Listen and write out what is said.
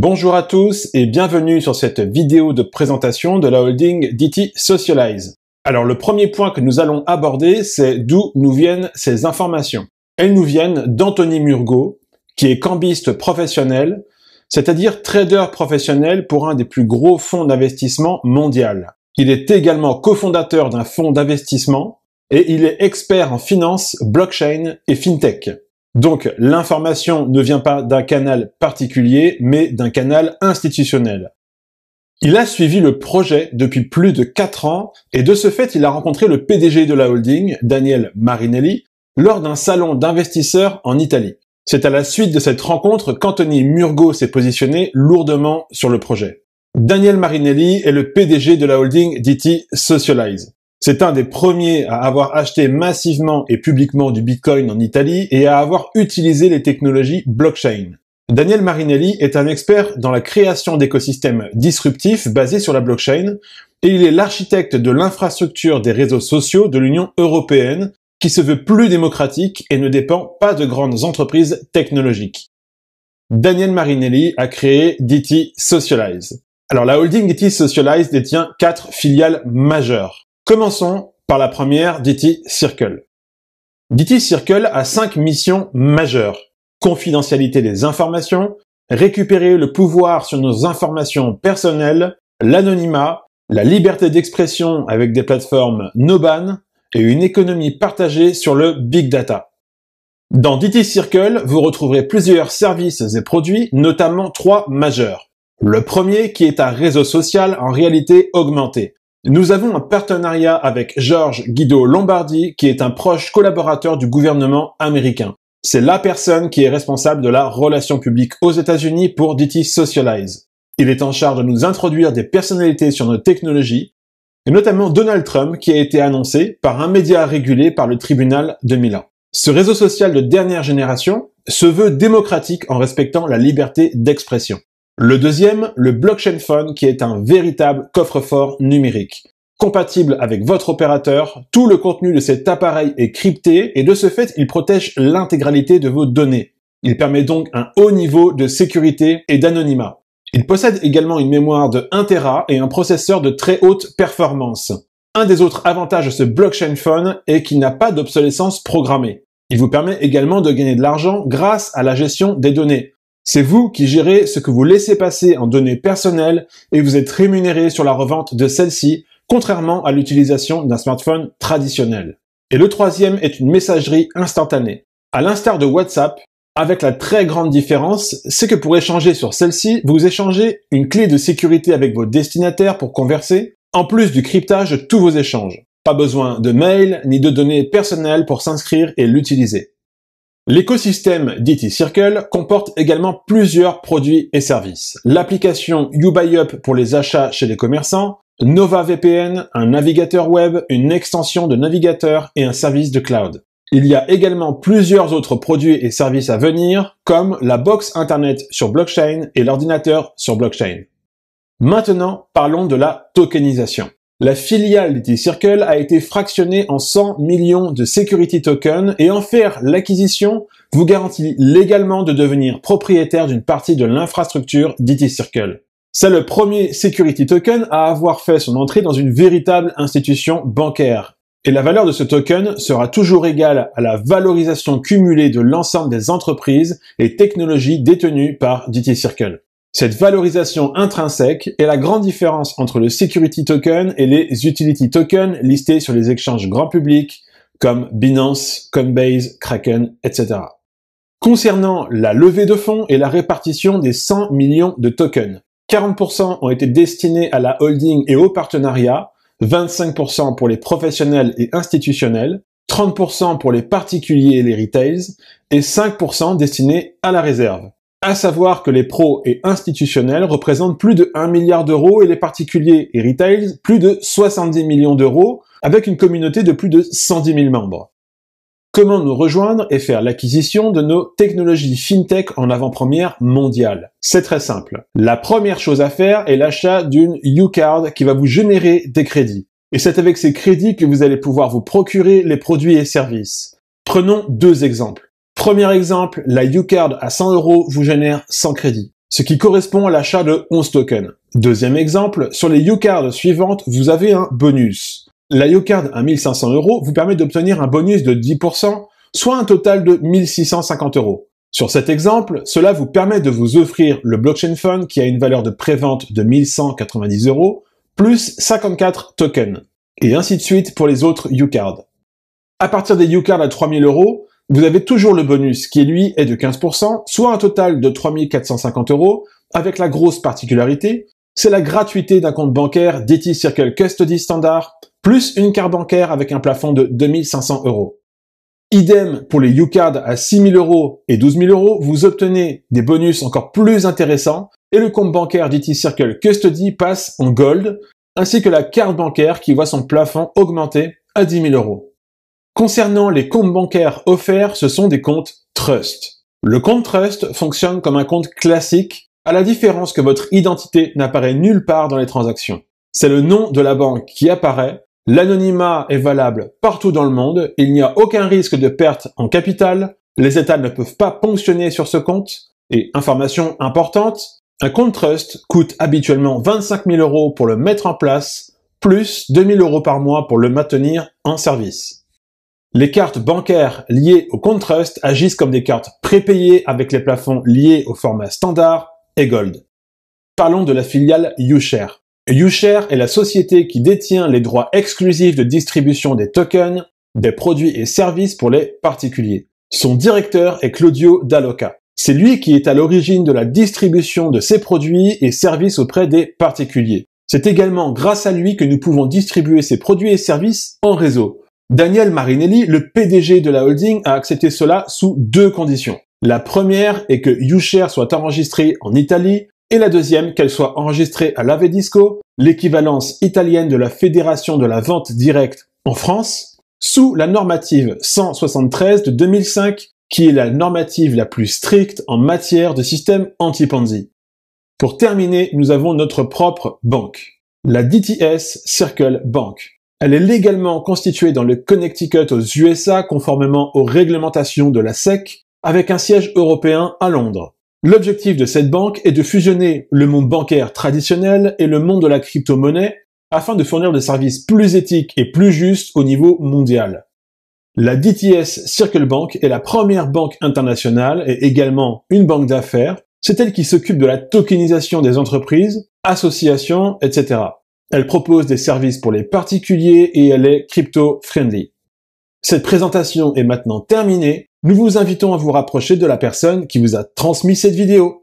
Bonjour à tous et bienvenue sur cette vidéo de présentation de la holding DT Socialize. Alors le premier point que nous allons aborder, c'est d'où nous viennent ces informations. Elles nous viennent d'Anthony Murgot, qui est cambiste professionnel, c'est-à-dire trader professionnel pour un des plus gros fonds d'investissement mondial. Il est également cofondateur d'un fonds d'investissement et il est expert en finance, blockchain et fintech. Donc, l'information ne vient pas d'un canal particulier, mais d'un canal institutionnel. Il a suivi le projet depuis plus de 4 ans, et de ce fait, il a rencontré le PDG de la holding, Daniel Marinelli, lors d'un salon d'investisseurs en Italie. C'est à la suite de cette rencontre qu'Anthony Murgot s'est positionné lourdement sur le projet. Daniel Marinelli est le PDG de la holding DT Socialize. C'est un des premiers à avoir acheté massivement et publiquement du Bitcoin en Italie et à avoir utilisé les technologies blockchain. Daniel Marinelli est un expert dans la création d'écosystèmes disruptifs basés sur la blockchain et il est l'architecte de l'infrastructure des réseaux sociaux de l'Union européenne qui se veut plus démocratique et ne dépend pas de grandes entreprises technologiques. Daniel Marinelli a créé DT Socialize. Alors la holding DT Socialize détient 4 filiales majeures. Commençons par la première, DT Circle. DT Circle a 5 missions majeures. Confidentialité des informations, récupérer le pouvoir sur nos informations personnelles, l'anonymat, la liberté d'expression avec des plateformes no ban et une économie partagée sur le big data. Dans DT Circle, vous retrouverez plusieurs services et produits, notamment 3 majeurs. Le premier qui est un réseau social en réalité augmentée. Nous avons un partenariat avec George Guido Lombardi, qui est un proche collaborateur du gouvernement américain. C'est la personne qui est responsable de la relation publique aux États-Unis pour DT Socialize. Il est en charge de nous introduire des personnalités sur nos technologies, et notamment Donald Trump, qui a été annoncé par un média régulé par le tribunal de Milan. Ce réseau social de dernière génération se veut démocratique en respectant la liberté d'expression. Le deuxième, le Blockchain Phone, qui est un véritable coffre-fort numérique. Compatible avec votre opérateur, tout le contenu de cet appareil est crypté et de ce fait, il protège l'intégralité de vos données. Il permet donc un haut niveau de sécurité et d'anonymat. Il possède également une mémoire de 1 Tera et un processeur de très haute performance. Un des autres avantages de ce Blockchain Phone est qu'il n'a pas d'obsolescence programmée. Il vous permet également de gagner de l'argent grâce à la gestion des données. C'est vous qui gérez ce que vous laissez passer en données personnelles et vous êtes rémunéré sur la revente de celles-ci, contrairement à l'utilisation d'un smartphone traditionnel. Et le troisième est une messagerie instantanée. À l'instar de WhatsApp, avec la très grande différence, c'est que pour échanger sur celle-ci, vous échangez une clé de sécurité avec vos destinataires pour converser, en plus du cryptage de tous vos échanges. Pas besoin de mail ni de données personnelles pour s'inscrire et l'utiliser. L'écosystème DT Circle comporte également plusieurs produits et services. L'application YouBuyUp pour les achats chez les commerçants, Nova VPN, un navigateur web, une extension de navigateur et un service de cloud. Il y a également plusieurs autres produits et services à venir, comme la box internet sur blockchain et l'ordinateur sur blockchain. Maintenant, parlons de la tokenisation. La filiale DT Circle a été fractionnée en 100 millions de security tokens et en faire l'acquisition vous garantit légalement de devenir propriétaire d'une partie de l'infrastructure DT Circle. C'est le premier security token à avoir fait son entrée dans une véritable institution bancaire. Et la valeur de ce token sera toujours égale à la valorisation cumulée de l'ensemble des entreprises et technologies détenues par DT Circle. Cette valorisation intrinsèque est la grande différence entre le security token et les utility tokens listés sur les exchanges grand public comme Binance, Coinbase, Kraken, etc. Concernant la levée de fonds et la répartition des 100 millions de tokens, 40% ont été destinés à la holding et au partenariat, 25% pour les professionnels et institutionnels, 30% pour les particuliers et les retails, et 5% destinés à la réserve. À savoir que les pros et institutionnels représentent plus de 1 milliard d'euros et les particuliers et retails plus de 70 millions d'euros avec une communauté de plus de 110 000 membres. Comment nous rejoindre et faire l'acquisition de nos technologies fintech en avant-première mondiale? C'est très simple. La première chose à faire est l'achat d'une YouCard qui va vous générer des crédits. Et c'est avec ces crédits que vous allez pouvoir vous procurer les produits et services. Prenons 2 exemples. Premier exemple, la YouCard à 100 € vous génère 100 crédits. ce qui correspond à l'achat de 11 tokens. Deuxième exemple, sur les YouCard suivantes, vous avez un bonus. La YouCard à 1500 € vous permet d'obtenir un bonus de 10%, soit un total de 1650 €. Sur cet exemple, cela vous permet de vous offrir le Blockchain Fund qui a une valeur de prévente de 1190 €, plus 54 tokens. Et ainsi de suite pour les autres YouCard. À partir des YouCard à 3000 €, vous avez toujours le bonus qui lui est de 15%, soit un total de 3450 €, avec la grosse particularité, c'est la gratuité d'un compte bancaire DT Circle Custody Standard, plus une carte bancaire avec un plafond de 2500 €. Idem pour les YouCard à 6000 € et 12 000 €, vous obtenez des bonus encore plus intéressants et le compte bancaire DT Circle Custody passe en Gold, ainsi que la carte bancaire qui voit son plafond augmenter à 10 000 €. Concernant les comptes bancaires offerts, ce sont des comptes Trust. Le compte Trust fonctionne comme un compte classique, à la différence que votre identité n'apparaît nulle part dans les transactions. C'est le nom de la banque qui apparaît, l'anonymat est valable partout dans le monde, il n'y a aucun risque de perte en capital, les États ne peuvent pas ponctionner sur ce compte, et information importante, un compte Trust coûte habituellement 25 000 € pour le mettre en place, plus 2 000 € par mois pour le maintenir en service. Les cartes bancaires liées au compte Trust agissent comme des cartes prépayées avec les plafonds liés au format standard et Gold. Parlons de la filiale YouShare. YouShare est la société qui détient les droits exclusifs de distribution des tokens, des produits et services pour les particuliers. Son directeur est Claudio Dall'Oca. C'est lui qui est à l'origine de la distribution de ces produits et services auprès des particuliers. C'est également grâce à lui que nous pouvons distribuer ces produits et services en réseau. Daniel Marinelli, le PDG de la holding, a accepté cela sous deux conditions. La première est que YouShare soit enregistrée en Italie et la deuxième qu'elle soit enregistrée à l'Avedisco, l'équivalence italienne de la Fédération de la vente directe en France, sous la normative 173 de 2005, qui est la normative la plus stricte en matière de système anti-Ponzi. Pour terminer, nous avons notre propre banque, la DTS Circle Bank. Elle est légalement constituée dans le Connecticut aux USA conformément aux réglementations de la SEC, avec un siège européen à Londres. L'objectif de cette banque est de fusionner le monde bancaire traditionnel et le monde de la crypto-monnaie afin de fournir des services plus éthiques et plus justes au niveau mondial. La DTS Circle Bank est la première banque internationale et également une banque d'affaires. C'est elle qui s'occupe de la tokenisation des entreprises, associations, etc. Elle propose des services pour les particuliers et elle est crypto-friendly. Cette présentation est maintenant terminée. Nous vous invitons à vous rapprocher de la personne qui vous a transmis cette vidéo.